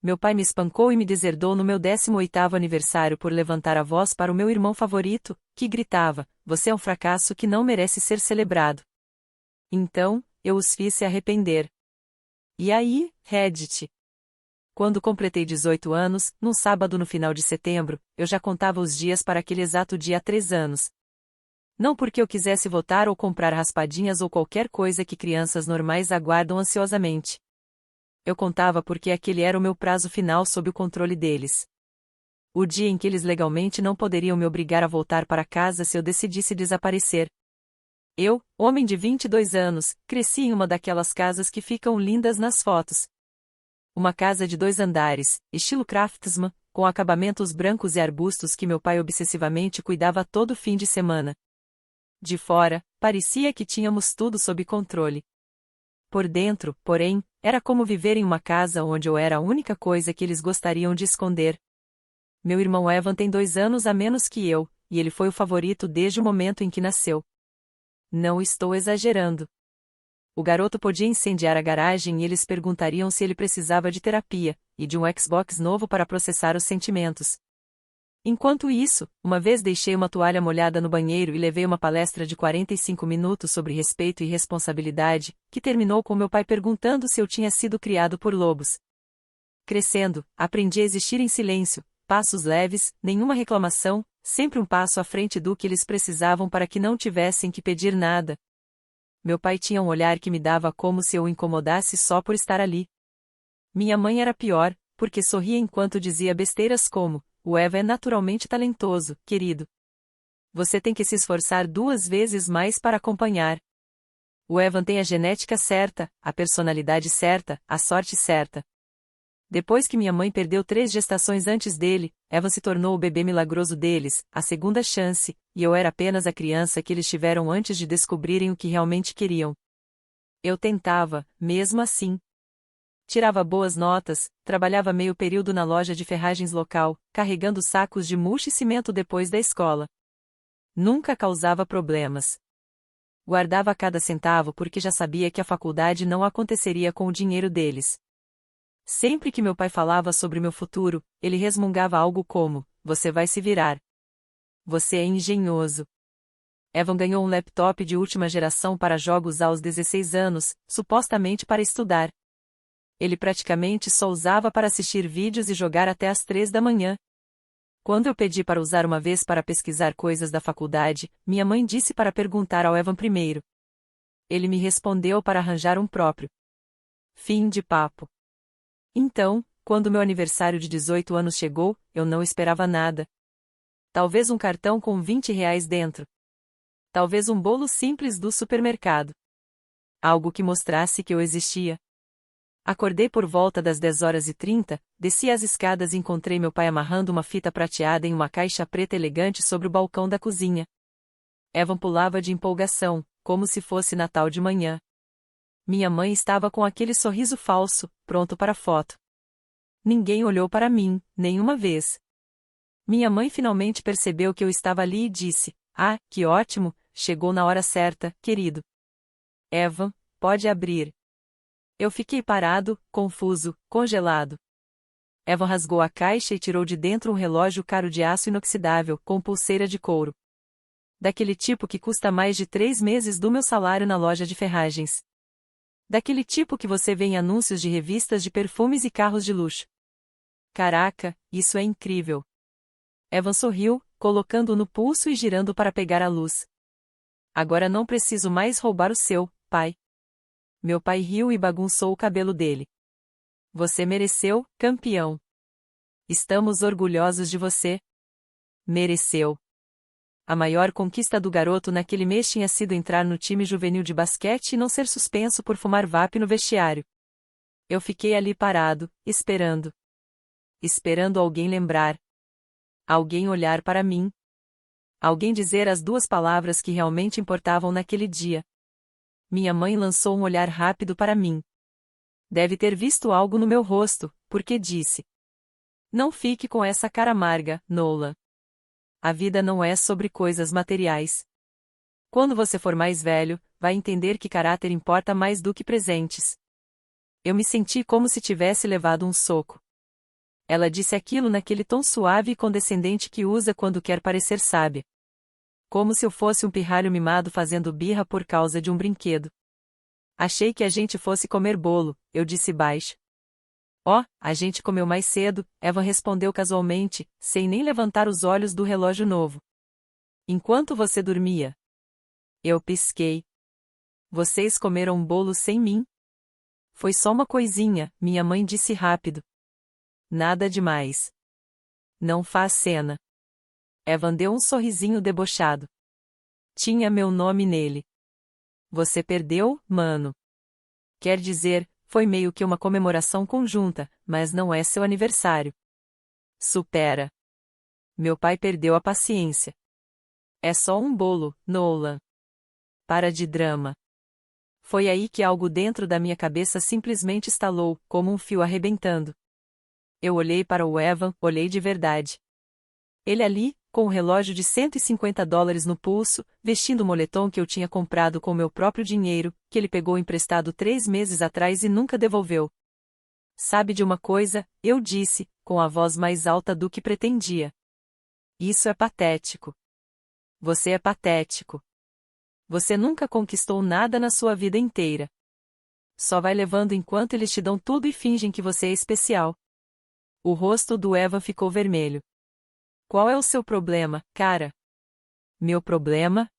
Meu pai me espancou e me deserdou no meu 18º aniversário por levantar a voz para o meu irmão favorito, que gritava: "Você é um fracasso que não merece ser celebrado." Então, eu os fiz se arrepender. E aí, Reddit? Quando completei 18 anos, num sábado no final de setembro, eu já contava os dias para aquele exato dia há 3 anos. Não porque eu quisesse votar ou comprar raspadinhas ou qualquer coisa que crianças normais aguardam ansiosamente. Eu contava porque aquele era o meu prazo final sob o controle deles. O dia em que eles legalmente não poderiam me obrigar a voltar para casa se eu decidisse desaparecer. Eu, homem de 22 anos, cresci em uma daquelas casas que ficam lindas nas fotos. Uma casa de 2 andares, estilo Craftsman, com acabamentos brancos e arbustos que meu pai obsessivamente cuidava todo fim de semana. De fora, parecia que tínhamos tudo sob controle. Por dentro, porém, era como viver em uma casa onde eu era a única coisa que eles gostariam de esconder. Meu irmão Evan tem 2 anos a menos que eu, e ele foi o favorito desde o momento em que nasceu. Não estou exagerando. O garoto podia incendiar a garagem e eles perguntariam se ele precisava de terapia, e de um Xbox novo para processar os sentimentos. Enquanto isso, uma vez deixei uma toalha molhada no banheiro e levei uma palestra de 45 minutos sobre respeito e responsabilidade, que terminou com meu pai perguntando se eu tinha sido criado por lobos. Crescendo, aprendi a existir em silêncio, passos leves, nenhuma reclamação, sempre um passo à frente do que eles precisavam para que não tivessem que pedir nada. Meu pai tinha um olhar que me dava como se eu o incomodasse só por estar ali. Minha mãe era pior, porque sorria enquanto dizia besteiras como: "O Eva é naturalmente talentoso, querido. Você tem que se esforçar 2 vezes mais para acompanhar. O Evan tem a genética certa, a personalidade certa, a sorte certa." Depois que minha mãe perdeu 3 gestações antes dele, Evan se tornou o bebê milagroso deles, a segunda chance, e eu era apenas a criança que eles tiveram antes de descobrirem o que realmente queriam. Eu tentava, mesmo assim. Tirava boas notas, trabalhava meio período na loja de ferragens local, carregando sacos de mulch e cimento depois da escola. Nunca causava problemas. Guardava cada centavo porque já sabia que a faculdade não aconteceria com o dinheiro deles. Sempre que meu pai falava sobre meu futuro, ele resmungava algo como: "Você vai se virar. Você é engenhoso." Evan ganhou um laptop de última geração para jogos aos 16 anos, supostamente para estudar. Ele praticamente só usava para assistir vídeos e jogar até às 3 da manhã. Quando eu pedi para usar uma vez para pesquisar coisas da faculdade, minha mãe disse para perguntar ao Evan primeiro. Ele me respondeu para arranjar um próprio. Fim de papo. Então, quando meu aniversário de 18 anos chegou, eu não esperava nada. Talvez um cartão com R$ 20 dentro. Talvez um bolo simples do supermercado. Algo que mostrasse que eu existia. Acordei por volta das 10h30, desci as escadas e encontrei meu pai amarrando uma fita prateada em uma caixa preta elegante sobre o balcão da cozinha. Evan pulava de empolgação, como se fosse Natal de manhã. Minha mãe estava com aquele sorriso falso, pronto para a foto. Ninguém olhou para mim, nenhuma vez. Minha mãe finalmente percebeu que eu estava ali e disse: "Ah, que ótimo, chegou na hora certa, querido. Evan, pode abrir." Eu fiquei parado, confuso, congelado. Evan rasgou a caixa e tirou de dentro um relógio caro de aço inoxidável, com pulseira de couro. Daquele tipo que custa mais de 3 meses do meu salário na loja de ferragens. Daquele tipo que você vê em anúncios de revistas de perfumes e carros de luxo. Caraca, isso é incrível. Evan sorriu, colocando-o no pulso e girando para pegar a luz. Agora não preciso mais roubar o seu, pai. Meu pai riu e bagunçou o cabelo dele. Você mereceu, campeão. Estamos orgulhosos de você. Mereceu. A maior conquista do garoto naquele mês tinha sido entrar no time juvenil de basquete e não ser suspenso por fumar vape no vestiário. Eu fiquei ali parado, esperando. Esperando alguém lembrar. Alguém olhar para mim. Alguém dizer as 2 palavras que realmente importavam naquele dia. Minha mãe lançou um olhar rápido para mim. Deve ter visto algo no meu rosto, porque disse: "Não fique com essa cara amarga, Nolan. A vida não é sobre coisas materiais. Quando você for mais velho, vai entender que caráter importa mais do que presentes." Eu me senti como se tivesse levado um soco. Ela disse aquilo naquele tom suave e condescendente que usa quando quer parecer sábia. Como se eu fosse um pirralho mimado fazendo birra por causa de um brinquedo. Achei que a gente fosse comer bolo, eu disse baixo. Oh, a gente comeu mais cedo, Evan respondeu casualmente, sem nem levantar os olhos do relógio novo. Enquanto você dormia. Eu pisquei. Vocês comeram um bolo sem mim? Foi só uma coisinha, minha mãe disse rápido. Nada demais. Não faz cena. Evan deu um sorrisinho debochado. Tinha meu nome nele. Você perdeu, mano. Quer dizer, foi meio que uma comemoração conjunta, mas não é seu aniversário. Supera. Meu pai perdeu a paciência. É só um bolo, Nolan. Para de drama. Foi aí que algo dentro da minha cabeça simplesmente estalou, como um fio arrebentando. Eu olhei para o Evan, olhei de verdade. Ele ali, com um relógio de $150 no pulso, vestindo o moletom que eu tinha comprado com meu próprio dinheiro, que ele pegou emprestado 3 meses atrás e nunca devolveu. Sabe de uma coisa, eu disse, com a voz mais alta do que pretendia. Isso é patético. Você é patético. Você nunca conquistou nada na sua vida inteira. Só vai levando enquanto eles te dão tudo e fingem que você é especial. O rosto do Evan ficou vermelho. Qual é o seu problema, cara? Meu problema?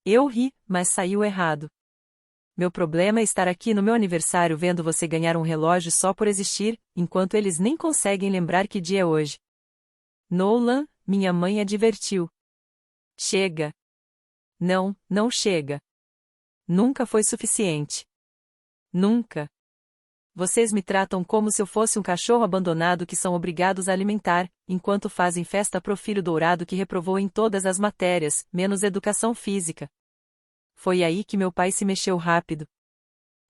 Eu ri, mas saiu errado. Meu problema é estar aqui no meu aniversário vendo você ganhar um relógio só por existir, enquanto eles nem conseguem lembrar que dia é hoje. Nolan, minha mãe advertiu. Chega. Não, não chega. Nunca foi suficiente. Nunca. Vocês me tratam como se eu fosse um cachorro abandonado que são obrigados a alimentar, enquanto fazem festa pro filho dourado que reprovou em todas as matérias, menos educação física. Foi aí que meu pai se mexeu rápido.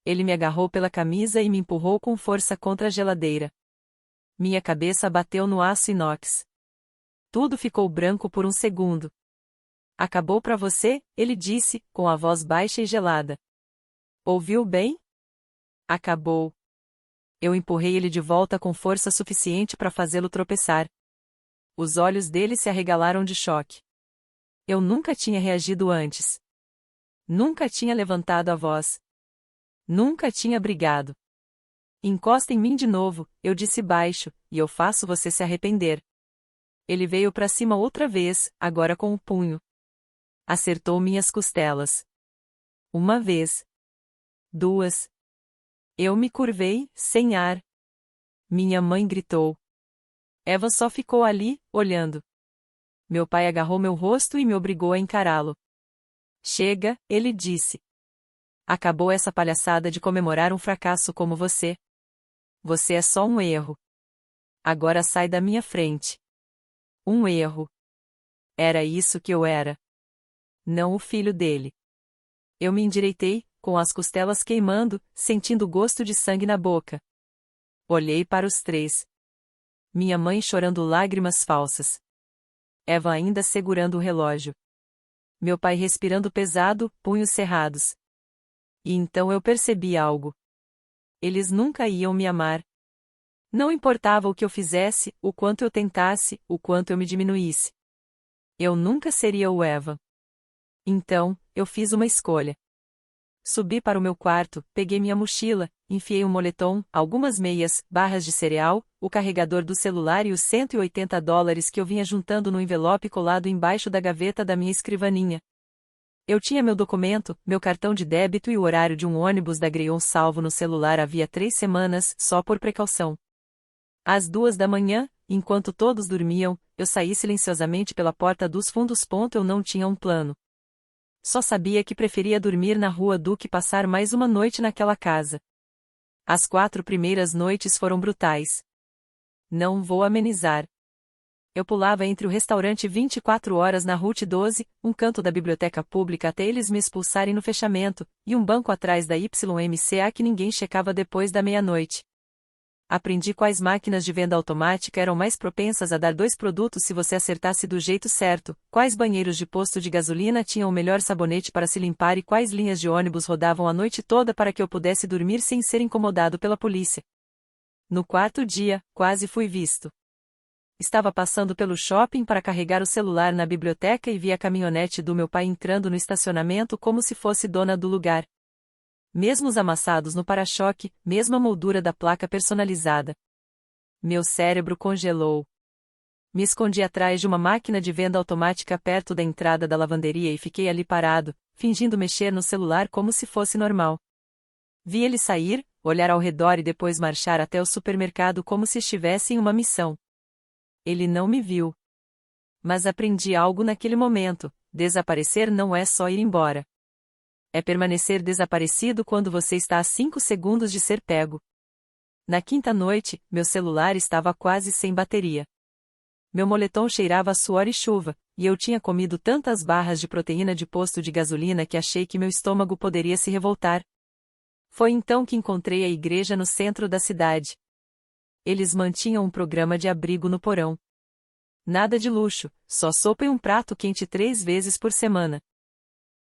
Ele me agarrou pela camisa e me empurrou com força contra a geladeira. Minha cabeça bateu no aço inox. Tudo ficou branco por um segundo. Acabou pra você, ele disse, com a voz baixa e gelada. Ouviu bem? Acabou. Eu empurrei ele de volta com força suficiente para fazê-lo tropeçar. Os olhos dele se arregalaram de choque. Eu nunca tinha reagido antes. Nunca tinha levantado a voz. Nunca tinha brigado. Encosta em mim de novo, eu disse baixo, e eu faço você se arrepender. Ele veio para cima outra vez, agora com o punho. Acertou minhas costelas. Uma vez. 2. Eu me curvei, sem ar. Minha mãe gritou. Eva só ficou ali, olhando. Meu pai agarrou meu rosto e me obrigou a encará-lo. Chega, ele disse. Acabou essa palhaçada de comemorar um fracasso como você. Você é só um erro. Agora sai da minha frente. Um erro. Era isso que eu era. Não o filho dele. Eu me endireitei, com as costelas queimando, sentindo o gosto de sangue na boca. Olhei para os 3. Minha mãe chorando lágrimas falsas. Eva ainda segurando o relógio. Meu pai respirando pesado, punhos cerrados. E então eu percebi algo. Eles nunca iam me amar. Não importava o que eu fizesse, o quanto eu tentasse, o quanto eu me diminuísse. Eu nunca seria o Eva. Então, eu fiz uma escolha. Subi para o meu quarto, peguei minha mochila, enfiei um moletom, algumas meias, barras de cereal, o carregador do celular e os $180 que eu vinha juntando no envelope colado embaixo da gaveta da minha escrivaninha. Eu tinha meu documento, meu cartão de débito e o horário de um ônibus da Greyhound salvo no celular havia 3 semanas, só por precaução. Às 2 da manhã, enquanto todos dormiam, eu saí silenciosamente pela porta dos fundos. Eu não tinha um plano. Só sabia que preferia dormir na rua do que passar mais uma noite naquela casa. As 4 primeiras noites foram brutais. Não vou amenizar. Eu pulava entre o restaurante 24 horas na Route 12, um canto da biblioteca pública até eles me expulsarem no fechamento, e um banco atrás da YMCA que ninguém checava depois da meia-noite. Aprendi quais máquinas de venda automática eram mais propensas a dar 2 produtos se você acertasse do jeito certo, quais banheiros de posto de gasolina tinham o melhor sabonete para se limpar e quais linhas de ônibus rodavam a noite toda para que eu pudesse dormir sem ser incomodado pela polícia. No quarto dia, quase fui visto. Estava passando pelo shopping para carregar o celular na biblioteca e vi a caminhonete do meu pai entrando no estacionamento como se fosse dona do lugar. Mesmos amassados no para-choque, mesma moldura da placa personalizada. Meu cérebro congelou. Me escondi atrás de uma máquina de venda automática perto da entrada da lavanderia e fiquei ali parado, fingindo mexer no celular como se fosse normal. Vi ele sair, olhar ao redor e depois marchar até o supermercado como se estivesse em uma missão. Ele não me viu. Mas aprendi algo naquele momento: desaparecer não é só ir embora. É permanecer desaparecido quando você está a 5 segundos de ser pego. Na quinta noite, meu celular estava quase sem bateria. Meu moletom cheirava a suor e chuva, e eu tinha comido tantas barras de proteína de posto de gasolina que achei que meu estômago poderia se revoltar. Foi então que encontrei a igreja no centro da cidade. Eles mantinham um programa de abrigo no porão. Nada de luxo, só sopa e um prato quente 3 vezes por semana.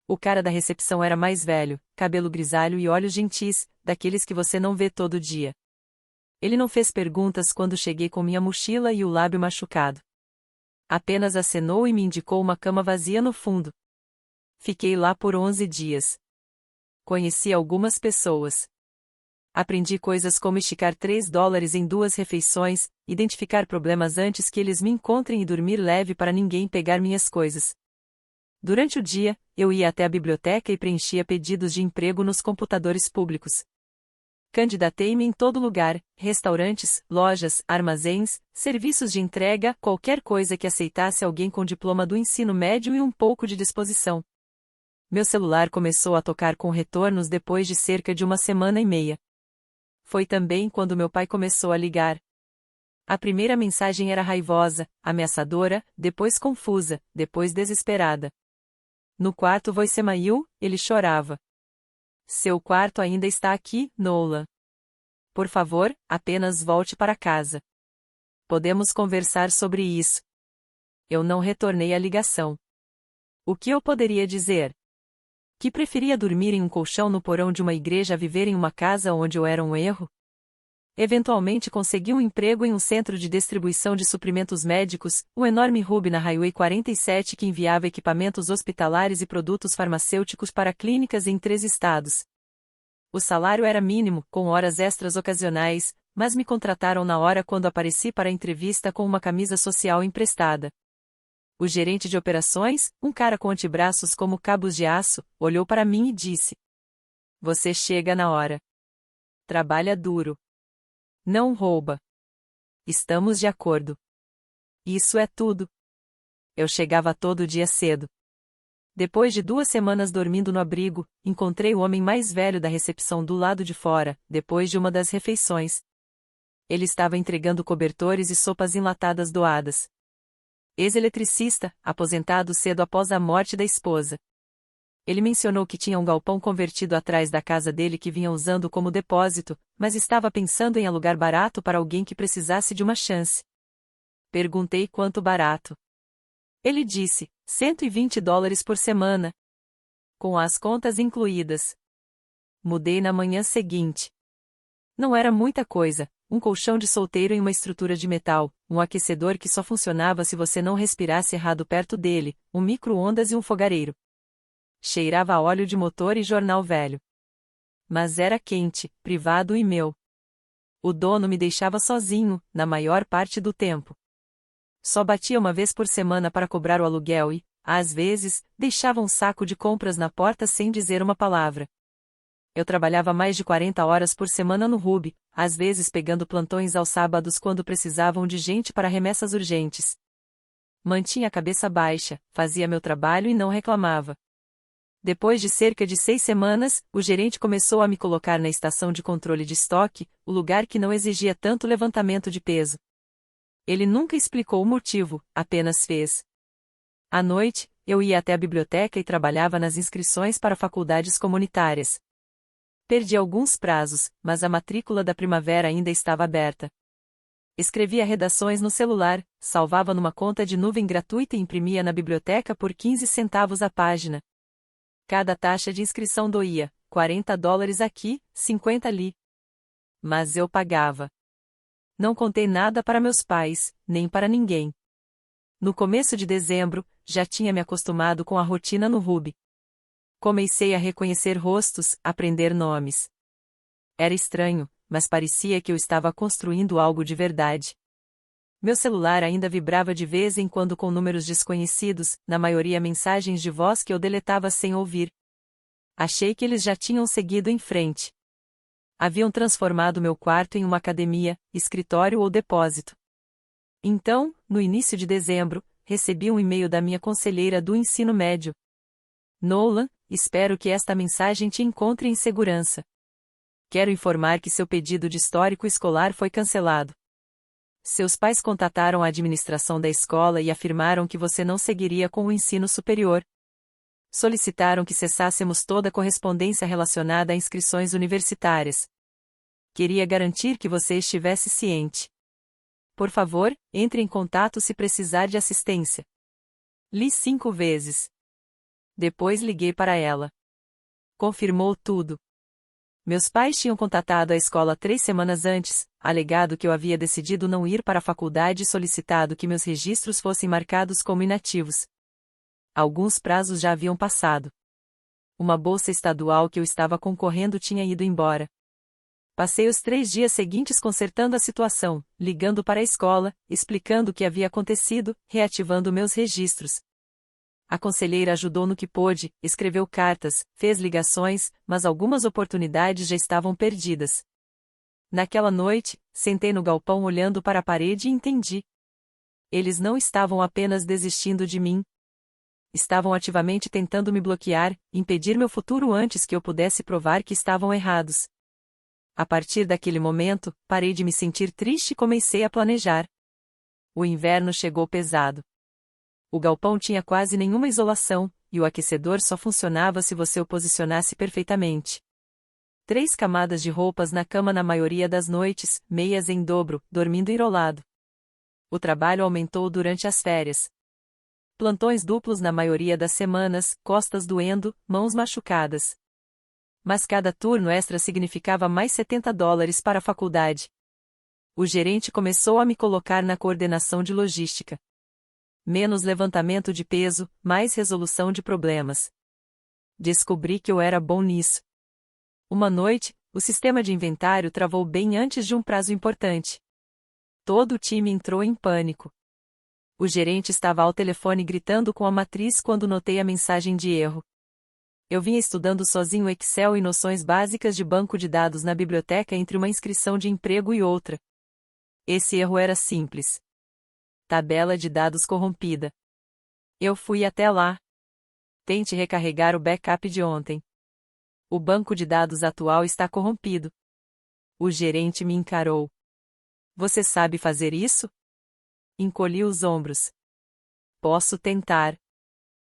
O cara da recepção era mais velho, cabelo grisalho e olhos gentis, daqueles que você não vê todo dia. Ele não fez perguntas quando cheguei com minha mochila e o lábio machucado. Apenas acenou e me indicou uma cama vazia no fundo. Fiquei lá por 11 dias. Conheci algumas pessoas. Aprendi coisas como esticar $3 em 2 refeições, identificar problemas antes que eles me encontrem e dormir leve para ninguém pegar minhas coisas. Durante o dia, eu ia até a biblioteca e preenchia pedidos de emprego nos computadores públicos. Candidatei-me em todo lugar: restaurantes, lojas, armazéns, serviços de entrega, qualquer coisa que aceitasse alguém com diploma do ensino médio e um pouco de disposição. Meu celular começou a tocar com retornos depois de cerca de 1 semana e meia. Foi também quando meu pai começou a ligar. A primeira mensagem era raivosa, ameaçadora, depois confusa, depois desesperada. No quarto voicemail, ele chorava. Seu quarto ainda está aqui, Nolan. Por favor, apenas volte para casa. Podemos conversar sobre isso. Eu não retornei a ligação. O que eu poderia dizer? Que preferia dormir em um colchão no porão de uma igreja a viver em uma casa onde eu era um erro? Eventualmente consegui um emprego em um centro de distribuição de suprimentos médicos, um enorme hub na Highway 47 que enviava equipamentos hospitalares e produtos farmacêuticos para clínicas em 3 estados. O salário era mínimo, com horas extras ocasionais, mas me contrataram na hora quando apareci para a entrevista com uma camisa social emprestada. O gerente de operações, um cara com antebraços como cabos de aço, olhou para mim e disse: Você chega na hora. Trabalha duro. Não rouba. Estamos de acordo. Isso é tudo. Eu chegava todo dia cedo. Depois de 2 semanas dormindo no abrigo, encontrei o homem mais velho da recepção do lado de fora, depois de uma das refeições. Ele estava entregando cobertores e sopas enlatadas doadas. Ex-eletricista, aposentado cedo após a morte da esposa. Ele mencionou que tinha um galpão convertido atrás da casa dele que vinha usando como depósito, mas estava pensando em alugar barato para alguém que precisasse de uma chance. Perguntei quanto barato. Ele disse, $120 por semana. Com as contas incluídas. Mudei na manhã seguinte. Não era muita coisa: um colchão de solteiro em uma estrutura de metal, um aquecedor que só funcionava se você não respirasse errado perto dele, um micro-ondas e um fogareiro. Cheirava a óleo de motor e jornal velho. Mas era quente, privado e meu. O dono me deixava sozinho, na maior parte do tempo. Só batia uma vez por semana para cobrar o aluguel e, às vezes, deixava um saco de compras na porta sem dizer uma palavra. Eu trabalhava mais de 40 horas por semana no hub, às vezes pegando plantões aos sábados quando precisavam de gente para remessas urgentes. Mantinha a cabeça baixa, fazia meu trabalho e não reclamava. Depois de cerca de 6 semanas, o gerente começou a me colocar na estação de controle de estoque, o lugar que não exigia tanto levantamento de peso. Ele nunca explicou o motivo, apenas fez. À noite, eu ia até a biblioteca e trabalhava nas inscrições para faculdades comunitárias. Perdi alguns prazos, mas a matrícula da primavera ainda estava aberta. Escrevia redações no celular, salvava numa conta de nuvem gratuita e imprimia na biblioteca por 15 centavos a página. Cada taxa de inscrição doía, $40 aqui, 50 ali. Mas eu pagava. Não contei nada para meus pais, nem para ninguém. No começo de dezembro, já tinha me acostumado com a rotina no Ruby. Comecei a reconhecer rostos, aprender nomes. Era estranho, mas parecia que eu estava construindo algo de verdade. Meu celular ainda vibrava de vez em quando com números desconhecidos, na maioria mensagens de voz que eu deletava sem ouvir. Achei que eles já tinham seguido em frente. Haviam transformado meu quarto em uma academia, escritório ou depósito. Então, no início de dezembro, recebi um e-mail da minha conselheira do ensino médio. Nolan, espero que esta mensagem te encontre em segurança. Quero informar que seu pedido de histórico escolar foi cancelado. Seus pais contataram a administração da escola e afirmaram que você não seguiria com o ensino superior. Solicitaram que cessássemos toda a correspondência relacionada a inscrições universitárias. Queria garantir que você estivesse ciente. Por favor, entre em contato se precisar de assistência. Li 5 vezes. Depois liguei para ela. Confirmou tudo. Meus pais tinham contatado a escola 3 semanas antes, alegado que eu havia decidido não ir para a faculdade e solicitado que meus registros fossem marcados como inativos. Alguns prazos já haviam passado. Uma bolsa estadual que eu estava concorrendo tinha ido embora. Passei os 3 dias seguintes consertando a situação, ligando para a escola, explicando o que havia acontecido, reativando meus registros. A conselheira ajudou no que pôde, escreveu cartas, fez ligações, mas algumas oportunidades já estavam perdidas. Naquela noite, sentei no galpão olhando para a parede e entendi. Eles não estavam apenas desistindo de mim. Estavam ativamente tentando me bloquear, impedir meu futuro antes que eu pudesse provar que estavam errados. A partir daquele momento, parei de me sentir triste e comecei a planejar. O inverno chegou pesado. O galpão tinha quase nenhuma isolação, e o aquecedor só funcionava se você o posicionasse perfeitamente. 3 camadas de roupas na cama na maioria das noites, meias em dobro, dormindo enrolado. O trabalho aumentou durante as férias. Plantões duplos na maioria das semanas, costas doendo, mãos machucadas. Mas cada turno extra significava mais $70 para a faculdade. O gerente começou a me colocar na coordenação de logística. Menos levantamento de peso, mais resolução de problemas. Descobri que eu era bom nisso. Uma noite, o sistema de inventário travou bem antes de um prazo importante. Todo o time entrou em pânico. O gerente estava ao telefone gritando com a matriz quando notei a mensagem de erro. Eu vinha estudando sozinho Excel e noções básicas de banco de dados na biblioteca entre uma inscrição de emprego e outra. Esse erro era simples. Tabela de dados corrompida. Eu fui até lá. Tente recarregar o backup de ontem. O banco de dados atual está corrompido. O gerente me encarou. Você sabe fazer isso? Encolhi os ombros. Posso tentar.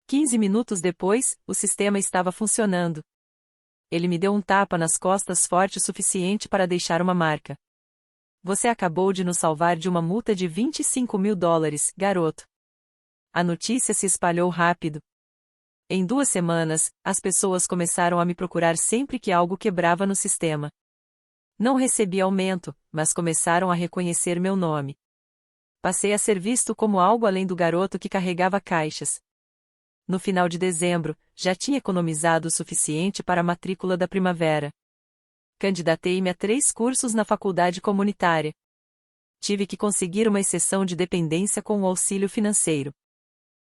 15 minutos depois, o sistema estava funcionando. Ele me deu um tapa nas costas forte o suficiente para deixar uma marca. Você acabou de nos salvar de uma multa de $25 mil, garoto. A notícia se espalhou rápido. Em 2 semanas, as pessoas começaram a me procurar sempre que algo quebrava no sistema. Não recebi aumento, mas começaram a reconhecer meu nome. Passei a ser visto como algo além do garoto que carregava caixas. No final de dezembro, já tinha economizado o suficiente para a matrícula da primavera. Candidatei-me a 3 cursos na faculdade comunitária. Tive que conseguir uma exceção de dependência com o auxílio financeiro.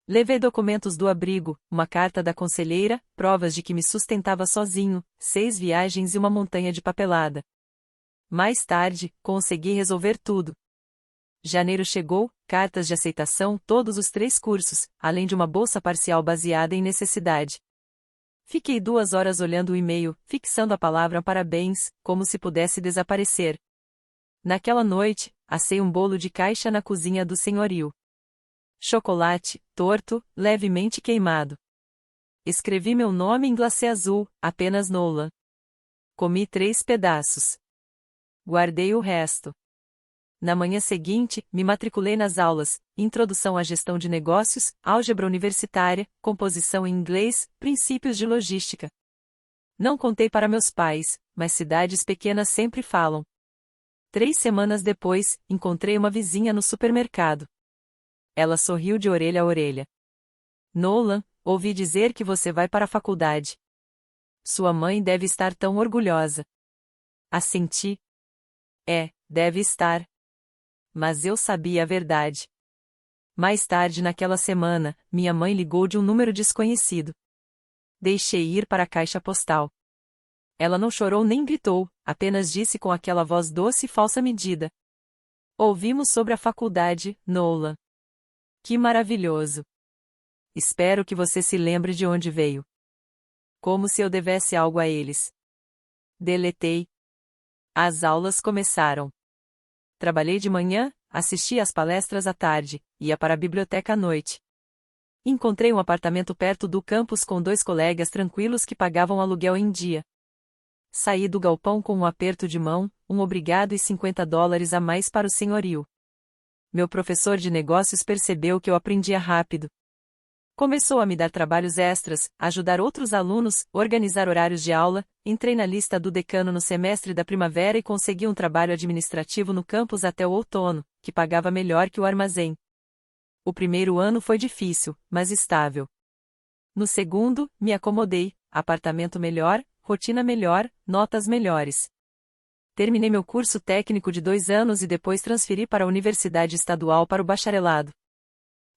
Levei documentos do abrigo, uma carta da conselheira, provas de que me sustentava sozinho, 6 viagens e uma montanha de papelada. Mais tarde, consegui resolver tudo. Janeiro chegou, cartas de aceitação, todos os 3 cursos, além de uma bolsa parcial baseada em necessidade. Fiquei 2 horas olhando o e-mail, fixando a palavra parabéns, como se pudesse desaparecer. Naquela noite, assei um bolo de caixa na cozinha do senhorio. Chocolate, torto, levemente queimado. Escrevi meu nome em glacê azul, apenas Nolan. Comi 3 pedaços. Guardei o resto. Na manhã seguinte, me matriculei nas aulas, Introdução à Gestão de Negócios, Álgebra Universitária, Composição em Inglês, Princípios de Logística. Não contei para meus pais, mas cidades pequenas sempre falam. 3 semanas depois, encontrei uma vizinha no supermercado. Ela sorriu de orelha a orelha. Nolan, ouvi dizer que você vai para a faculdade. Sua mãe deve estar tão orgulhosa. Assenti. Deve estar. Mas eu sabia a verdade. Mais tarde naquela semana, minha mãe ligou de um número desconhecido. Deixei ir para a caixa postal. Ela não chorou nem gritou, apenas disse com aquela voz doce e falsa medida. Ouvimos sobre a faculdade, Nolan. Que maravilhoso. Espero que você se lembre de onde veio. Como se eu devesse algo a eles. Deletei. As aulas começaram. Trabalhei de manhã, assisti às palestras à tarde, ia para a biblioteca à noite. Encontrei um apartamento perto do campus com 2 colegas tranquilos que pagavam aluguel em dia. Saí do galpão com um aperto de mão, um obrigado e $50 a mais para o senhorio. Meu professor de negócios percebeu que eu aprendia rápido. Começou a me dar trabalhos extras, ajudar outros alunos, organizar horários de aula, entrei na lista do decano no semestre da primavera e consegui um trabalho administrativo no campus até o outono, que pagava melhor que o armazém. O primeiro ano foi difícil, mas estável. No segundo, me acomodei, apartamento melhor, rotina melhor, notas melhores. Terminei meu curso técnico de 2 anos e depois transferi para a Universidade Estadual para o bacharelado.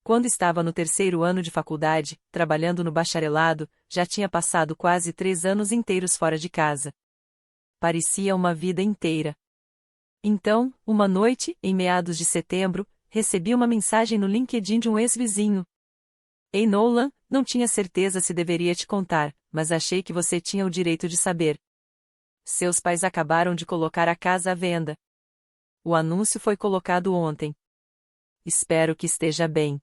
Quando estava no 3º ano de faculdade, trabalhando no bacharelado, já tinha passado quase 3 anos inteiros fora de casa. Parecia uma vida inteira. Então, uma noite, em meados de setembro, recebi uma mensagem no LinkedIn de um ex-vizinho. Ei Nolan, não tinha certeza se deveria te contar, mas achei que você tinha o direito de saber. Seus pais acabaram de colocar a casa à venda. O anúncio foi colocado ontem. Espero que esteja bem.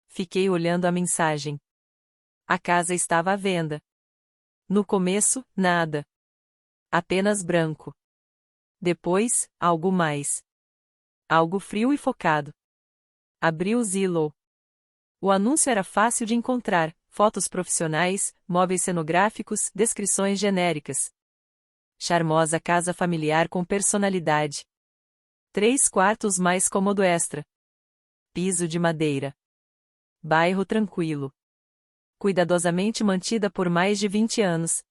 Fiquei olhando a mensagem. A casa estava à venda. No começo, nada. Apenas branco. Depois, algo mais. Algo frio e focado. Abri o Zillow. O anúncio era fácil de encontrar, fotos profissionais, móveis cenográficos, descrições genéricas. Charmosa casa familiar com personalidade. 3 quartos mais cômodo extra. Piso de madeira. Bairro tranquilo. Cuidadosamente mantida por mais de 20 anos.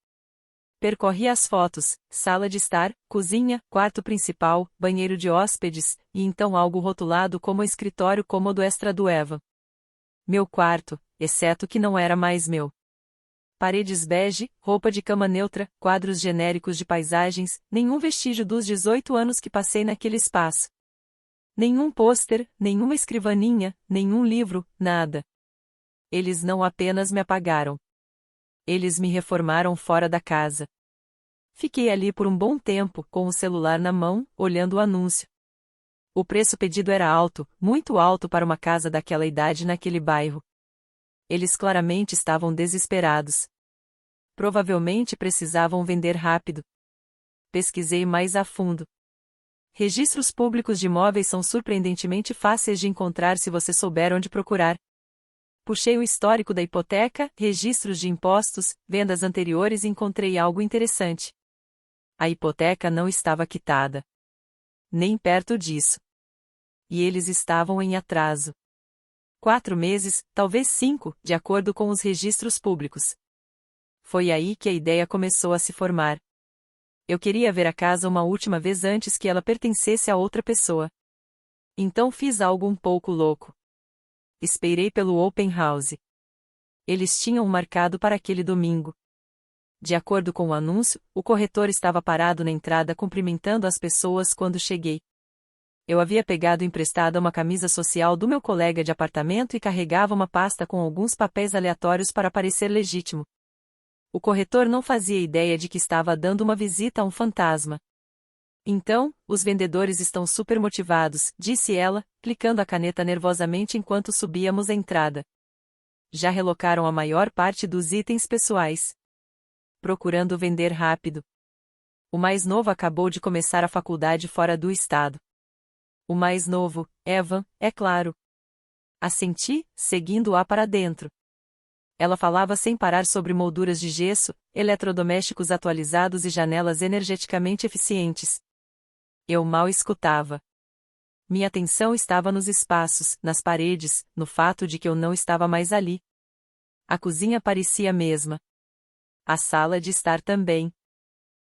Percorri as fotos, sala de estar, cozinha, quarto principal, banheiro de hóspedes, e então algo rotulado como escritório cômodo extra do Eva. Meu quarto, exceto que não era mais meu. Paredes bege, roupa de cama neutra, quadros genéricos de paisagens, nenhum vestígio dos 18 anos que passei naquele espaço. Nenhum pôster, nenhuma escrivaninha, nenhum livro, nada. Eles não apenas me apagaram. Eles me reformaram fora da casa. Fiquei ali por um bom tempo, com o celular na mão, olhando o anúncio. O preço pedido era alto, muito alto para uma casa daquela idade naquele bairro. Eles claramente estavam desesperados. Provavelmente precisavam vender rápido. Pesquisei mais a fundo. Registros públicos de imóveis são surpreendentemente fáceis de encontrar se você souber onde procurar. Puxei o histórico da hipoteca, registros de impostos, vendas anteriores e encontrei algo interessante. A hipoteca não estava quitada. Nem perto disso. E eles estavam em atraso. 4 meses, talvez 5, de acordo com os registros públicos. Foi aí que a ideia começou a se formar. Eu queria ver a casa uma última vez antes que ela pertencesse a outra pessoa. Então fiz algo um pouco louco. Esperei pelo open house. Eles tinham marcado para aquele domingo. De acordo com o anúncio, o corretor estava parado na entrada cumprimentando as pessoas quando cheguei. Eu havia pegado emprestada uma camisa social do meu colega de apartamento e carregava uma pasta com alguns papéis aleatórios para parecer legítimo. O corretor não fazia ideia de que estava dando uma visita a um fantasma. Então, os vendedores estão super motivados, disse ela, clicando a caneta nervosamente enquanto subíamos a entrada. Já relocaram a maior parte dos itens pessoais. Procurando vender rápido. O mais novo acabou de começar a faculdade fora do estado. O mais novo, Evan, é claro. Assenti, seguindo-a para dentro. Ela falava sem parar sobre molduras de gesso, eletrodomésticos atualizados e janelas energeticamente eficientes. Eu mal escutava. Minha atenção estava nos espaços, nas paredes, no fato de que eu não estava mais ali. A cozinha parecia a mesma. A sala de estar também.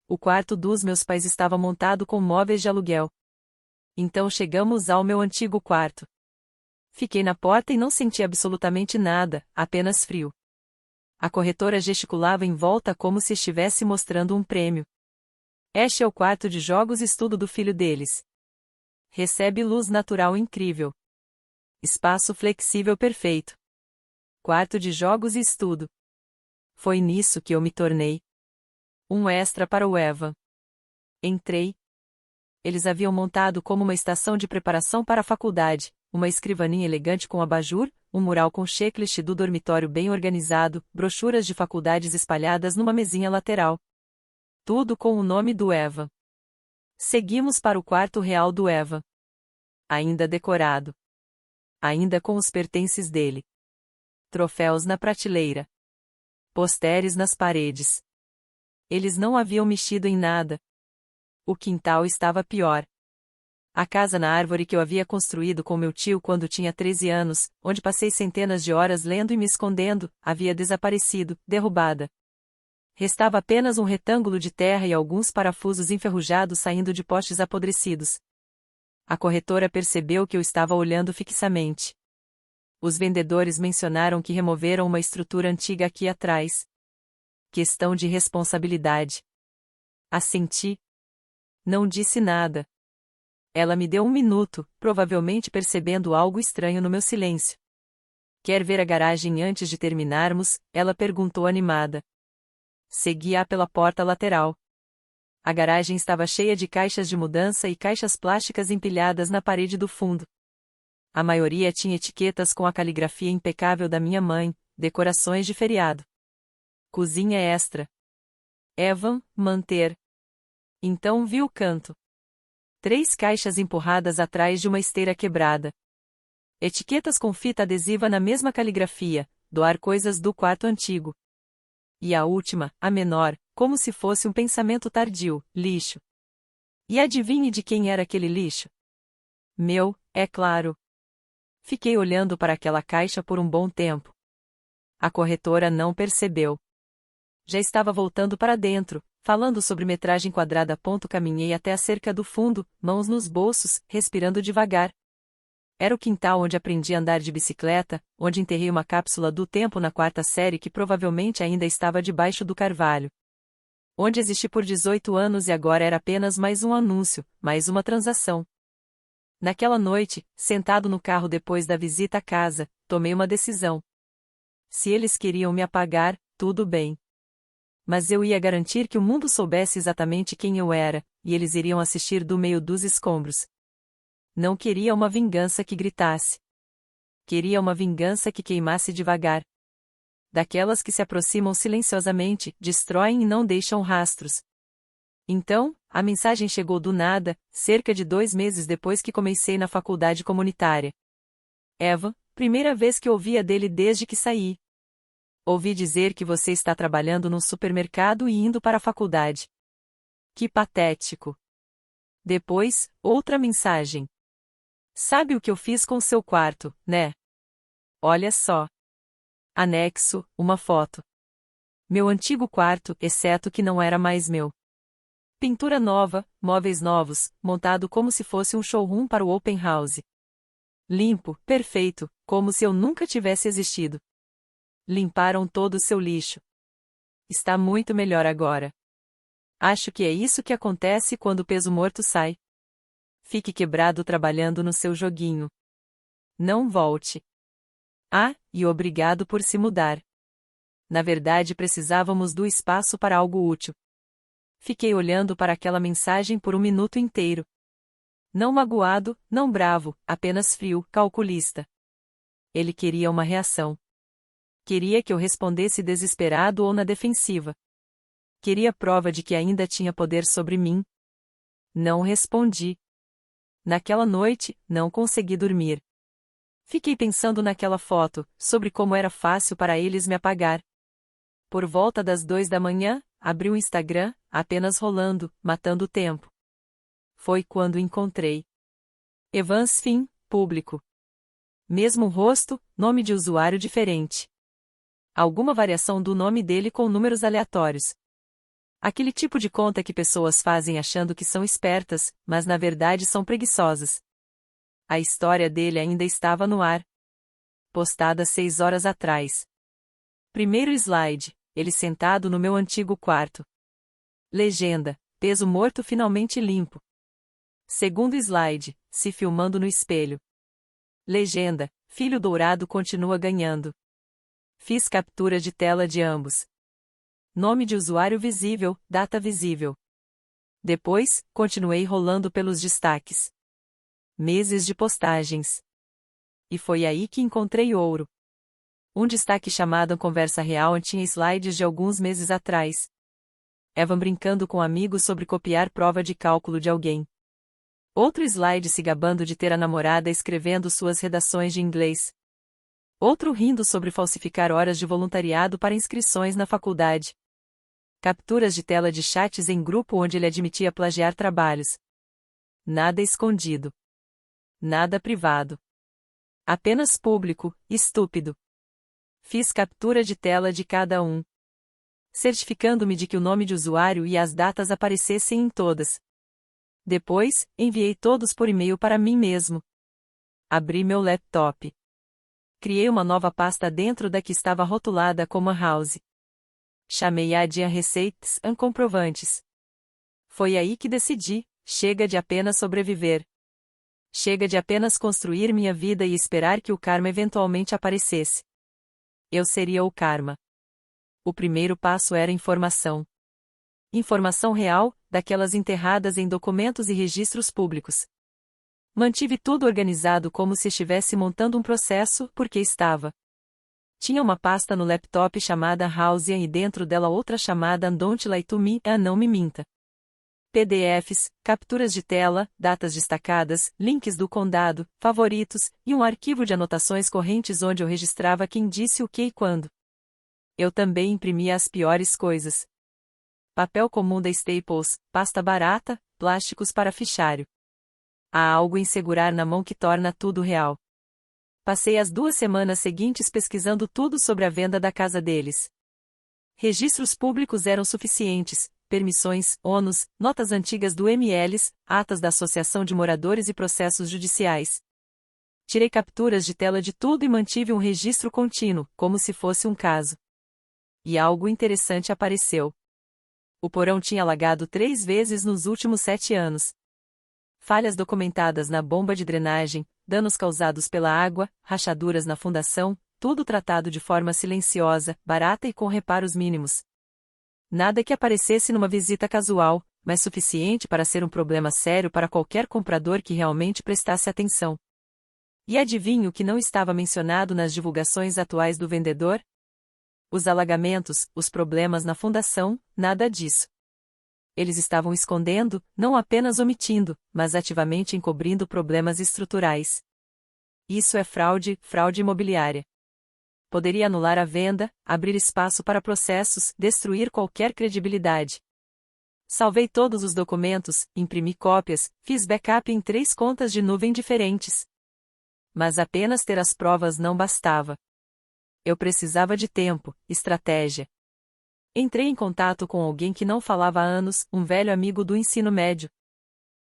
O quarto dos meus pais estava montado com móveis de aluguel. Então chegamos ao meu antigo quarto. Fiquei na porta e não senti absolutamente nada, apenas frio. A corretora gesticulava em volta como se estivesse mostrando um prêmio. Este é o quarto de jogos e estudo do filho deles. Recebe luz natural incrível. Espaço flexível perfeito. Quarto de jogos e estudo. Foi nisso que eu me tornei um extra para o Evan. Entrei. Eles haviam montado como uma estação de preparação para a faculdade, uma escrivaninha elegante com abajur, um mural com checklist do dormitório bem organizado, brochuras de faculdades espalhadas numa mesinha lateral. Tudo com o nome do Evan. Seguimos para o quarto real do Evan. Ainda decorado. Ainda com os pertences dele. Troféus na prateleira. Posteres nas paredes. Eles não haviam mexido em nada. O quintal estava pior. A casa na árvore que eu havia construído com meu tio quando tinha 13 anos, onde passei centenas de horas lendo e me escondendo, havia desaparecido, derrubada. Restava apenas um retângulo de terra e alguns parafusos enferrujados saindo de postes apodrecidos. A corretora percebeu que eu estava olhando fixamente. Os vendedores mencionaram que removeram uma estrutura antiga aqui atrás. Questão de responsabilidade. Assenti. Não disse nada. Ela me deu um minuto, provavelmente percebendo algo estranho no meu silêncio. Quer ver a garagem antes de terminarmos? Ela perguntou animada. Segui-a pela porta lateral. A garagem estava cheia de caixas de mudança e caixas plásticas empilhadas na parede do fundo. A maioria tinha etiquetas com a caligrafia impecável da minha mãe, decorações de feriado. Cozinha extra. Evan, manter. Então vi o canto. 3 caixas empurradas atrás de uma esteira quebrada. Etiquetas com fita adesiva na mesma caligrafia, doar coisas do quarto antigo. E a última, a menor, como se fosse um pensamento tardio, lixo. E adivinhe de quem era aquele lixo? Meu, é claro. Fiquei olhando para aquela caixa por um bom tempo. A corretora não percebeu. Já estava voltando para dentro, falando sobre metragem quadrada. Caminhei até a cerca do fundo, mãos nos bolsos, respirando devagar. Era o quintal onde aprendi a andar de bicicleta, onde enterrei uma cápsula do tempo na 4ª série que provavelmente ainda estava debaixo do carvalho. Onde existi por 18 anos e agora era apenas mais um anúncio, mais uma transação. Naquela noite, sentado no carro depois da visita à casa, tomei uma decisão. Se eles queriam me apagar, tudo bem. Mas eu ia garantir que o mundo soubesse exatamente quem eu era, e eles iriam assistir do meio dos escombros. Não queria uma vingança que gritasse. Queria uma vingança que queimasse devagar. Daquelas que se aproximam silenciosamente, destroem e não deixam rastros. Então, a mensagem chegou do nada, cerca de 2 meses depois que comecei na faculdade comunitária. Eva, primeira vez que ouvia dele desde que saí. Ouvi dizer que você está trabalhando num supermercado e indo para a faculdade. Que patético. Depois, outra mensagem. Sabe o que eu fiz com seu quarto, né? Olha só. Anexo, uma foto. Meu antigo quarto, exceto que não era mais meu. Pintura nova, móveis novos, montado como se fosse um showroom para o open house. Limpo, perfeito, como se eu nunca tivesse existido. Limparam todo o seu lixo. Está muito melhor agora. Acho que é isso que acontece quando o peso morto sai. Fique quebrado trabalhando no seu joguinho. Não volte. Ah, e obrigado por se mudar. Na verdade precisávamos do espaço para algo útil. Fiquei olhando para aquela mensagem por um minuto inteiro. Não magoado, não bravo, apenas frio, calculista. Ele queria uma reação. Queria que eu respondesse desesperado ou na defensiva. Queria prova de que ainda tinha poder sobre mim. Não respondi. Naquela noite, não consegui dormir. Fiquei pensando naquela foto, sobre como era fácil para eles me apagar. Por volta das 2 da manhã, abri o Instagram, apenas rolando, matando o tempo. Foi quando encontrei. Evans Finn, público. Mesmo rosto, nome de usuário diferente. Alguma variação do nome dele com números aleatórios. Aquele tipo de conta que pessoas fazem achando que são espertas, mas na verdade são preguiçosas. A história dele ainda estava no ar. Postada 6 horas atrás. Primeiro slide, ele sentado no meu antigo quarto. Legenda, peso morto finalmente limpo. Segundo slide, se filmando no espelho. Legenda, filho dourado continua ganhando. Fiz captura de tela de ambos. Nome de usuário visível, data visível. Depois, continuei rolando pelos destaques. Meses de postagens. E foi aí que encontrei ouro. Um destaque chamado Conversa Real tinha slides de alguns meses atrás. Evan brincando com amigos sobre copiar prova de cálculo de alguém. Outro slide se gabando de ter a namorada escrevendo suas redações de inglês. Outro rindo sobre falsificar horas de voluntariado para inscrições na faculdade. Capturas de tela de chats em grupo onde ele admitia plagiar trabalhos. Nada escondido. Nada privado. Apenas público, estúpido. Fiz captura de tela de cada um. Certificando-me de que o nome de usuário e as datas aparecessem em todas. Depois, enviei todos por e-mail para mim mesmo. Abri meu laptop. Criei uma nova pasta dentro da que estava rotulada como a House. Chamei-a de Receitas and Comprovantes. Foi aí que decidi, chega de apenas sobreviver. Chega de apenas construir minha vida e esperar que o karma eventualmente aparecesse. Eu seria o karma. O primeiro passo era informação. Informação real, daquelas enterradas em documentos e registros públicos. Mantive tudo organizado como se estivesse montando um processo, porque estava. Tinha uma pasta no laptop chamada Hausian e dentro dela outra chamada Don't Lie to Me, Não Me Minta. PDFs, capturas de tela, datas destacadas, links do condado, favoritos, e um arquivo de anotações correntes onde eu registrava quem disse o que e quando. Eu também imprimia as piores coisas. Papel comum da Staples, pasta barata, plásticos para fichário. Há algo em segurar na mão que torna tudo real. Passei as 2 semanas seguintes pesquisando tudo sobre a venda da casa deles. Registros públicos eram suficientes, permissões, ônus, notas antigas do MLs, atas da Associação de Moradores e processos judiciais. Tirei capturas de tela de tudo e mantive um registro contínuo, como se fosse um caso. E algo interessante apareceu. O porão tinha alagado 3 vezes nos últimos 7 anos. Falhas documentadas na bomba de drenagem, danos causados pela água, rachaduras na fundação, tudo tratado de forma silenciosa, barata e com reparos mínimos. Nada que aparecesse numa visita casual, mas suficiente para ser um problema sério para qualquer comprador que realmente prestasse atenção. E adivinha o que não estava mencionado nas divulgações atuais do vendedor? Os alagamentos, os problemas na fundação, nada disso. Eles estavam escondendo, não apenas omitindo, mas ativamente encobrindo problemas estruturais. Isso é fraude imobiliária. Poderia anular a venda, abrir espaço para processos, destruir qualquer credibilidade. Salvei todos os documentos, imprimi cópias, fiz backup em 3 contas de nuvem diferentes. Mas apenas ter as provas não bastava. Eu precisava de tempo, estratégia. Entrei em contato com alguém que não falava há anos, um velho amigo do ensino médio.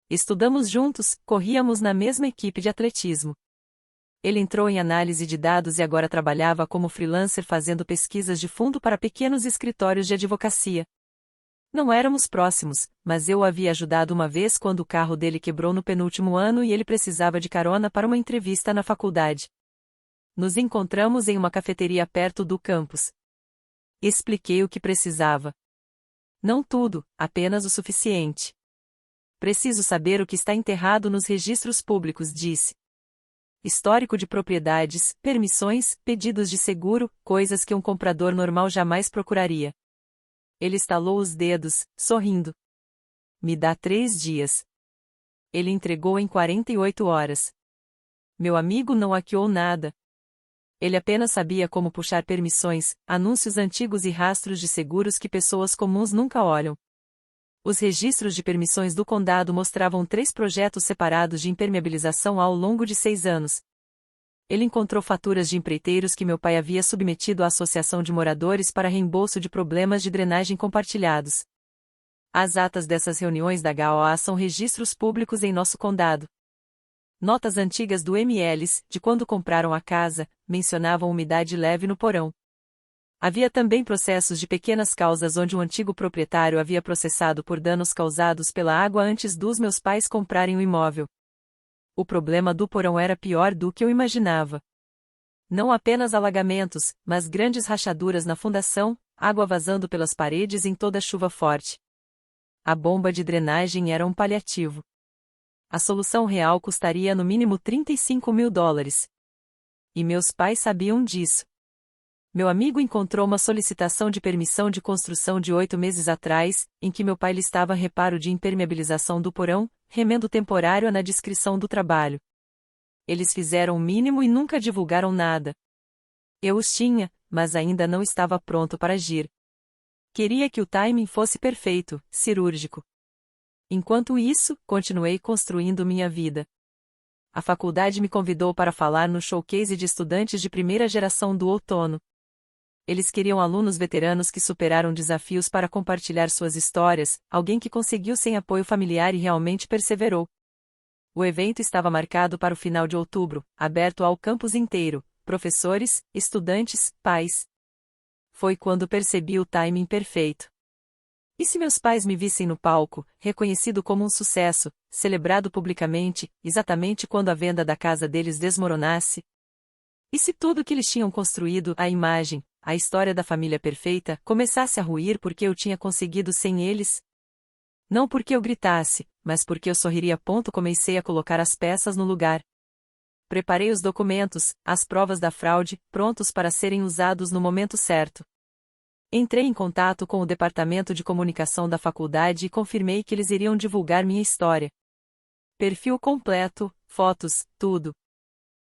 Estudamos juntos, corríamos na mesma equipe de atletismo. Ele entrou em análise de dados e agora trabalhava como freelancer fazendo pesquisas de fundo para pequenos escritórios de advocacia. Não éramos próximos, mas eu o havia ajudado uma vez quando o carro dele quebrou no penúltimo ano e ele precisava de carona para uma entrevista na faculdade. Nos encontramos em uma cafeteria perto do campus. Expliquei o que precisava. Não tudo, apenas o suficiente. Preciso saber o que está enterrado nos registros públicos, disse. Histórico de propriedades, permissões, pedidos de seguro, coisas que um comprador normal jamais procuraria. Ele estalou os dedos, sorrindo. Me dá 3 dias. Ele entregou em 48 horas. Meu amigo não hackeou nada. Ele apenas sabia como puxar permissões, anúncios antigos e rastros de seguros que pessoas comuns nunca olham. Os registros de permissões do condado mostravam 3 projetos separados de impermeabilização ao longo de 6 anos. Ele encontrou faturas de empreiteiros que meu pai havia submetido à Associação de Moradores para reembolso de problemas de drenagem compartilhados. As atas dessas reuniões da HOA são registros públicos em nosso condado. Notas antigas do MLS, de quando compraram a casa, mencionavam umidade leve no porão. Havia também processos de pequenas causas onde o antigo proprietário havia processado por danos causados pela água antes dos meus pais comprarem o imóvel. O problema do porão era pior do que eu imaginava. Não apenas alagamentos, mas grandes rachaduras na fundação, água vazando pelas paredes em toda chuva forte. A bomba de drenagem era um paliativo. A solução real custaria no mínimo $35.000. E meus pais sabiam disso. Meu amigo encontrou uma solicitação de permissão de construção de 8 meses atrás, em que meu pai listava reparo de impermeabilização do porão, remendo temporário na descrição do trabalho. Eles fizeram o mínimo e nunca divulgaram nada. Eu os tinha, mas ainda não estava pronto para agir. Queria que o timing fosse perfeito, cirúrgico. Enquanto isso, continuei construindo minha vida. A faculdade me convidou para falar no showcase de estudantes de primeira geração do outono. Eles queriam alunos veteranos que superaram desafios para compartilhar suas histórias, alguém que conseguiu sem apoio familiar e realmente perseverou. O evento estava marcado para o final de outubro, aberto ao campus inteiro, professores, estudantes, pais. Foi quando percebi o timing perfeito. E se meus pais me vissem no palco, reconhecido como um sucesso, celebrado publicamente, exatamente quando a venda da casa deles desmoronasse? E se tudo que eles tinham construído, a imagem, a história da família perfeita, começasse a ruir porque eu tinha conseguido sem eles? Não porque eu gritasse, mas porque eu sorriria. Comecei a colocar as peças no lugar. Preparei os documentos, as provas da fraude, prontos para serem usados no momento certo. Entrei em contato com o departamento de comunicação da faculdade e confirmei que eles iriam divulgar minha história. Perfil completo, fotos, tudo.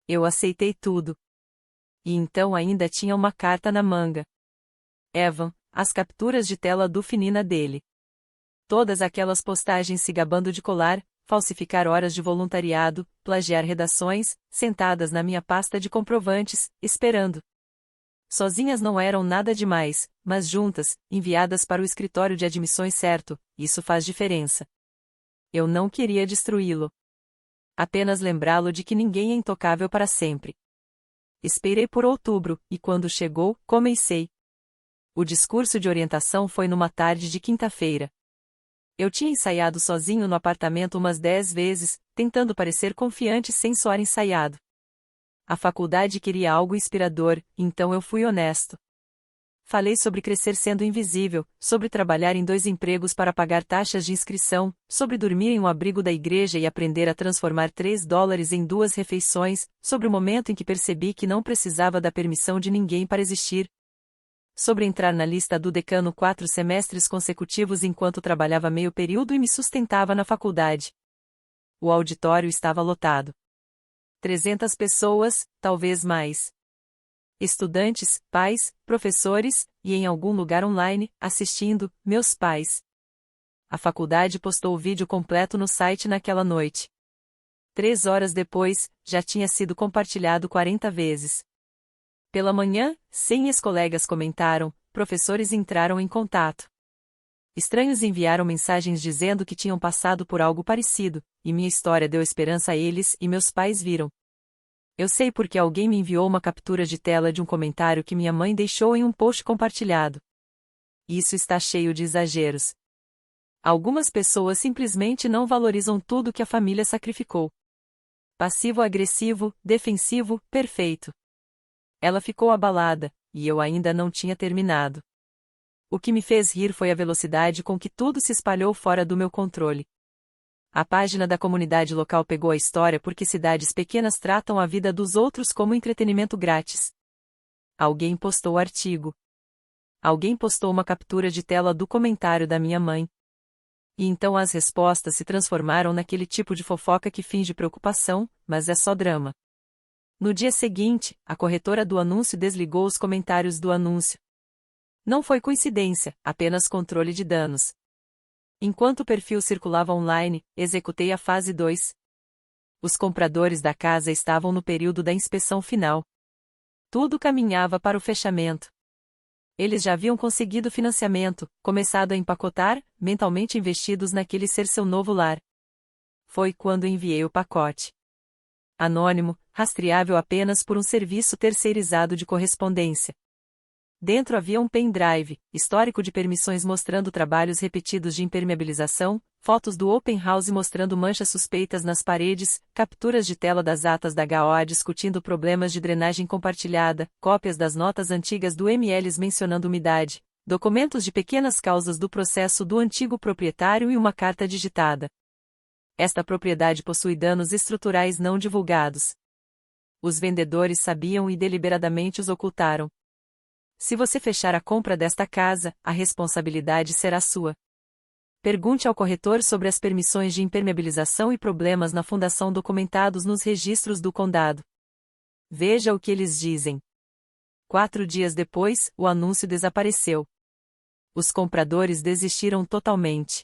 Eu aceitei tudo. E então ainda tinha uma carta na manga. Evan, as capturas de tela do Finina dele. Todas aquelas postagens se gabando de colar, falsificar horas de voluntariado, plagiar redações, sentadas na minha pasta de comprovantes, esperando. Sozinhas não eram nada demais, mas juntas, enviadas para o escritório de admissões certo, isso faz diferença. Eu não queria destruí-lo. Apenas lembrá-lo de que ninguém é intocável para sempre. Esperei por outubro, e quando chegou, comecei. O discurso de orientação foi numa tarde de quinta-feira. Eu tinha ensaiado sozinho no apartamento umas 10 vezes, tentando parecer confiante sem soar ensaiado. A faculdade queria algo inspirador, então eu fui honesto. Falei sobre crescer sendo invisível, sobre trabalhar em 2 empregos para pagar taxas de inscrição, sobre dormir em um abrigo da igreja e aprender a transformar $3 em 2 refeições, sobre o momento em que percebi que não precisava da permissão de ninguém para existir. Sobre entrar na lista do decano 4 semestres consecutivos enquanto trabalhava meio período e me sustentava na faculdade. O auditório estava lotado. 300 pessoas, talvez mais. Estudantes, pais, professores, e em algum lugar online, assistindo, meus pais. A faculdade postou o vídeo completo no site naquela noite. 3 horas depois, já tinha sido compartilhado 40 vezes. Pela manhã, 100 ex-colegas comentaram, professores entraram em contato. Estranhos enviaram mensagens dizendo que tinham passado por algo parecido, e minha história deu esperança a eles e meus pais viram. Eu sei porque alguém me enviou uma captura de tela de um comentário que minha mãe deixou em um post compartilhado. Isso está cheio de exageros. Algumas pessoas simplesmente não valorizam tudo que a família sacrificou. Passivo-agressivo, defensivo, perfeito. Ela ficou abalada, e eu ainda não tinha terminado. O que me fez rir foi a velocidade com que tudo se espalhou fora do meu controle. A página da comunidade local pegou a história porque cidades pequenas tratam a vida dos outros como entretenimento grátis. Alguém postou o artigo. Alguém postou uma captura de tela do comentário da minha mãe. E então as respostas se transformaram naquele tipo de fofoca que finge preocupação, mas é só drama. No dia seguinte, a corretora do anúncio desligou os comentários do anúncio. Não foi coincidência, apenas controle de danos. Enquanto o perfil circulava online, executei a fase 2. Os compradores da casa estavam no período da inspeção final. Tudo caminhava para o fechamento. Eles já haviam conseguido financiamento, começado a empacotar, mentalmente investidos naquele ser seu novo lar. Foi quando enviei o pacote. Anônimo, rastreável apenas por um serviço terceirizado de correspondência. Dentro havia um pendrive, histórico de permissões mostrando trabalhos repetidos de impermeabilização, fotos do open house mostrando manchas suspeitas nas paredes, capturas de tela das atas da HOA discutindo problemas de drenagem compartilhada, cópias das notas antigas do MLs mencionando umidade, documentos de pequenas causas do processo do antigo proprietário e uma carta digitada. Esta propriedade possui danos estruturais não divulgados. Os vendedores sabiam e deliberadamente os ocultaram. Se você fechar a compra desta casa, a responsabilidade será sua. Pergunte ao corretor sobre as permissões de impermeabilização e problemas na fundação documentados nos registros do condado. Veja o que eles dizem. 4 dias depois, o anúncio desapareceu. Os compradores desistiram totalmente.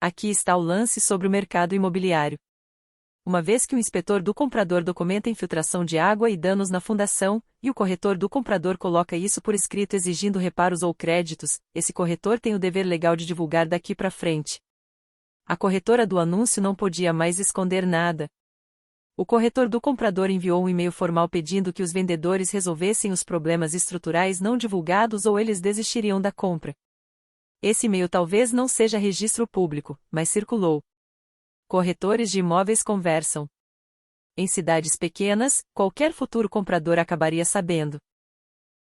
Aqui está o lance sobre o mercado imobiliário. Uma vez que o inspetor do comprador documenta infiltração de água e danos na fundação, e o corretor do comprador coloca isso por escrito exigindo reparos ou créditos, esse corretor tem o dever legal de divulgar daqui para frente. A corretora do anúncio não podia mais esconder nada. O corretor do comprador enviou um e-mail formal pedindo que os vendedores resolvessem os problemas estruturais não divulgados ou eles desistiriam da compra. Esse e-mail talvez não seja registro público, mas circulou. Corretores de imóveis conversam. Em cidades pequenas, qualquer futuro comprador acabaria sabendo.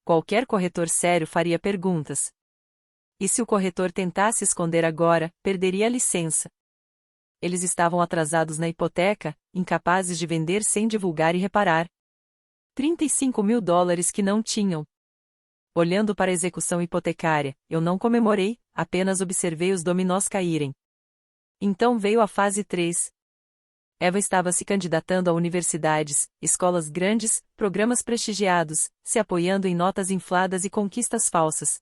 Qualquer corretor sério faria perguntas. E se o corretor tentasse esconder agora, perderia a licença. Eles estavam atrasados na hipoteca, incapazes de vender sem divulgar e reparar. $35.000 que não tinham. Olhando para a execução hipotecária, eu não comemorei, apenas observei os dominós caírem. Então veio a fase 3. Eva estava se candidatando a universidades, escolas grandes, programas prestigiados, se apoiando em notas infladas e conquistas falsas.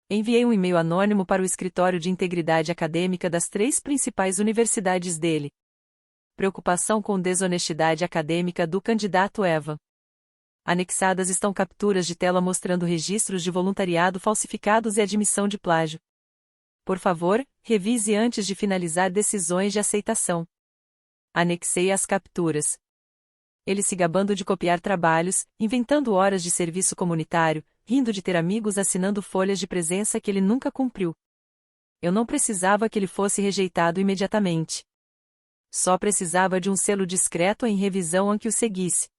Enviei um e-mail anônimo para o escritório de integridade acadêmica das 3 principais universidades dele. Preocupação com desonestidade acadêmica do candidato Eva. Anexadas estão capturas de tela mostrando registros de voluntariado falsificados e admissão de plágio. Por favor, revise antes de finalizar decisões de aceitação. Anexei as capturas. Ele se gabando de copiar trabalhos, inventando horas de serviço comunitário, rindo de ter amigos assinando folhas de presença que ele nunca cumpriu. Eu não precisava que ele fosse rejeitado imediatamente. Só precisava de um selo discreto em revisão em que o seguisse.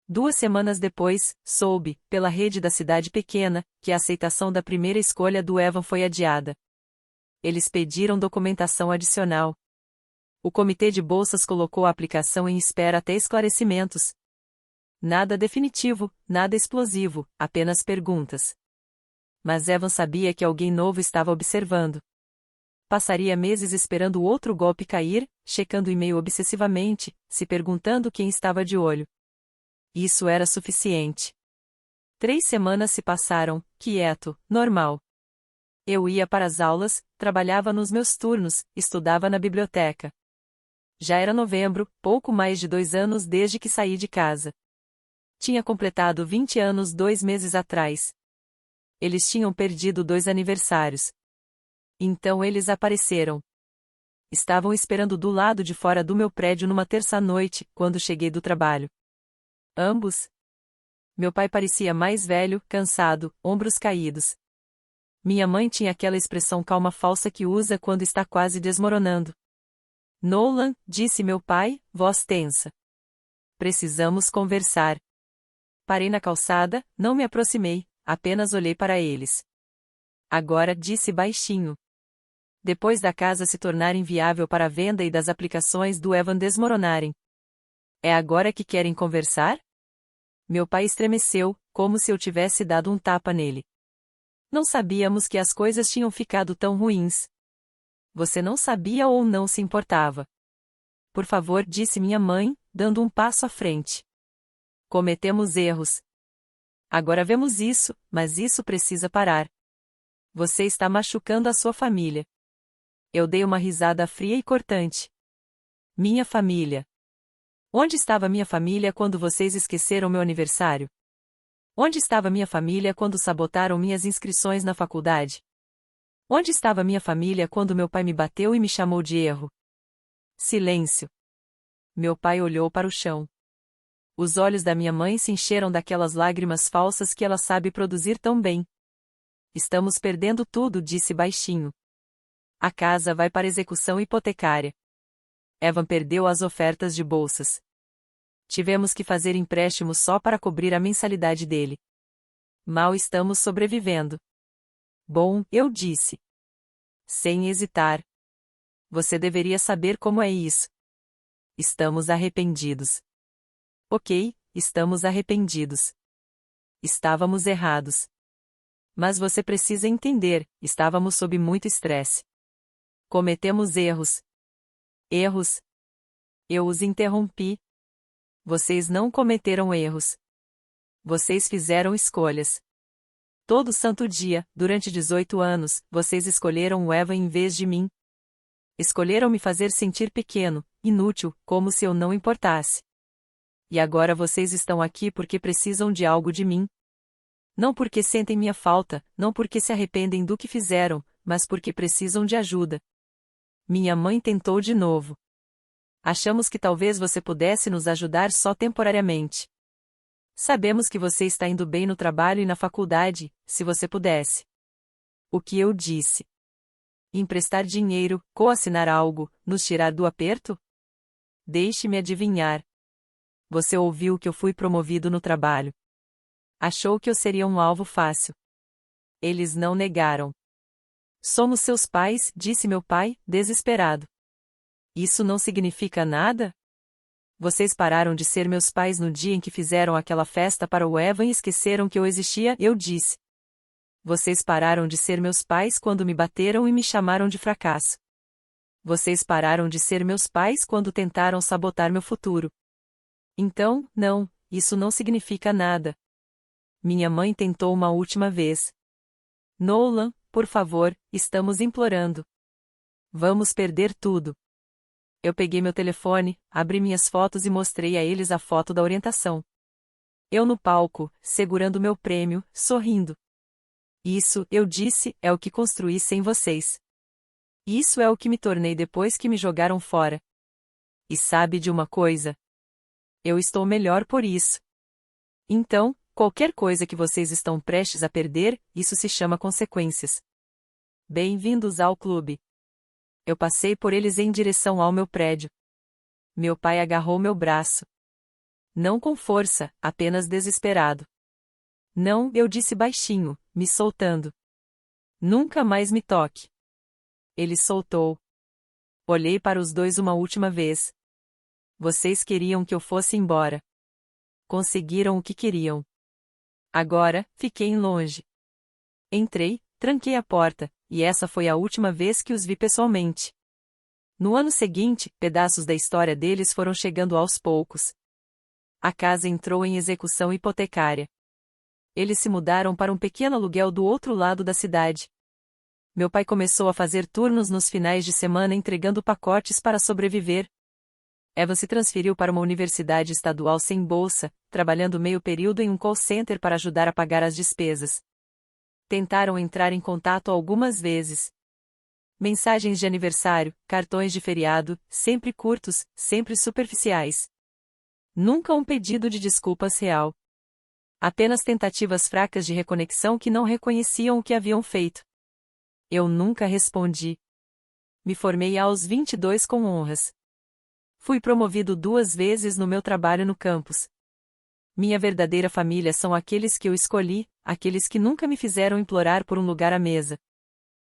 2 semanas depois, soube, pela rede da cidade pequena, que a aceitação da primeira escolha do Evan foi adiada. Eles pediram documentação adicional. O comitê de bolsas colocou a aplicação em espera até esclarecimentos. Nada definitivo, nada explosivo, apenas perguntas. Mas Evan sabia que alguém novo estava observando. Passaria meses esperando o outro golpe cair, checando o e-mail obsessivamente, se perguntando quem estava de olho. Isso era suficiente. 3 semanas se passaram, quieto, normal. Eu ia para as aulas, trabalhava nos meus turnos, estudava na biblioteca. Já era novembro, pouco mais de 2 anos desde que saí de casa. Tinha completado 20 anos 2 meses atrás. Eles tinham perdido 2 aniversários. Então eles apareceram. Estavam esperando do lado de fora do meu prédio numa terça-noite, quando cheguei do trabalho. Ambos. Meu pai parecia mais velho, cansado, ombros caídos. Minha mãe tinha aquela expressão calma falsa que usa quando está quase desmoronando. Nolan, disse meu pai, voz tensa. Precisamos conversar. Parei na calçada, não me aproximei, apenas olhei para eles. Agora, disse baixinho. Depois da casa se tornar inviável para a venda e das aplicações do Evan desmoronarem. É agora que querem conversar? Meu pai estremeceu, como se eu tivesse dado um tapa nele. Não sabíamos que as coisas tinham ficado tão ruins. Você não sabia ou não se importava? Por favor, disse minha mãe, dando um passo à frente. Cometemos erros. Agora vemos isso, mas isso precisa parar. Você está machucando a sua família. Eu dei uma risada fria e cortante. Minha família. Onde estava minha família quando vocês esqueceram meu aniversário? Onde estava minha família quando sabotaram minhas inscrições na faculdade? Onde estava minha família quando meu pai me bateu e me chamou de erro? Silêncio. Meu pai olhou para o chão. Os olhos da minha mãe se encheram daquelas lágrimas falsas que ela sabe produzir tão bem. Estamos perdendo tudo, disse baixinho. A casa vai para execução hipotecária. Evan perdeu as ofertas de bolsas. Tivemos que fazer empréstimos só para cobrir a mensalidade dele. Mal estamos sobrevivendo. Bom, eu disse. Sem hesitar. Você deveria saber como é isso. Estamos arrependidos. Ok, estamos arrependidos. Estávamos errados. Mas você precisa entender, estávamos sob muito estresse. Cometemos erros. Erros? Eu os interrompi. Vocês não cometeram erros. Vocês fizeram escolhas. Todo santo dia, durante 18 anos, vocês escolheram o Evan em vez de mim. Escolheram me fazer sentir pequeno, inútil, como se eu não importasse. E agora vocês estão aqui porque precisam de algo de mim. Não porque sentem minha falta, não porque se arrependem do que fizeram, mas porque precisam de ajuda. Minha mãe tentou de novo. Achamos que talvez você pudesse nos ajudar só temporariamente. Sabemos que você está indo bem no trabalho e na faculdade, se você pudesse. O que eu disse? Emprestar dinheiro, coassinar algo, nos tirar do aperto? Deixe-me adivinhar. Você ouviu que eu fui promovido no trabalho. Achou que eu seria um alvo fácil. Eles não negaram. Somos seus pais, disse meu pai, desesperado. Isso não significa nada? Vocês pararam de ser meus pais no dia em que fizeram aquela festa para o Evan e esqueceram que eu existia, eu disse. Vocês pararam de ser meus pais quando me bateram e me chamaram de fracasso. Vocês pararam de ser meus pais quando tentaram sabotar meu futuro. Então, não, isso não significa nada. Minha mãe tentou uma última vez. Nolan, por favor, estamos implorando. Vamos perder tudo. Eu peguei meu telefone, abri minhas fotos e mostrei a eles a foto da orientação. Eu no palco, segurando meu prêmio, sorrindo. Isso, eu disse, é o que construí sem vocês. Isso é o que me tornei depois que me jogaram fora. E sabe de uma coisa? Eu estou melhor por isso. Então, qualquer coisa que vocês estão prestes a perder, isso se chama consequências. Bem-vindos ao clube. Eu passei por eles em direção ao meu prédio. Meu pai agarrou meu braço. Não com força, apenas desesperado. Não, eu disse baixinho, me soltando. Nunca mais me toque. Ele soltou. Olhei para os dois uma última vez. Vocês queriam que eu fosse embora. Conseguiram o que queriam. Agora, fiquei longe. Entrei, tranquei a porta, e essa foi a última vez que os vi pessoalmente. No ano seguinte, pedaços da história deles foram chegando aos poucos. A casa entrou em execução hipotecária. Eles se mudaram para um pequeno aluguel do outro lado da cidade. Meu pai começou a fazer turnos nos finais de semana entregando pacotes para sobreviver. Evan se transferiu para uma universidade estadual sem bolsa, trabalhando meio período em um call center para ajudar a pagar as despesas. Tentaram entrar em contato algumas vezes. Mensagens de aniversário, cartões de feriado, sempre curtos, sempre superficiais. Nunca um pedido de desculpas real. Apenas tentativas fracas de reconexão que não reconheciam o que haviam feito. Eu nunca respondi. Me formei aos 22 com honras. Fui promovido 2 vezes no meu trabalho no campus. Minha verdadeira família são aqueles que eu escolhi, aqueles que nunca me fizeram implorar por um lugar à mesa.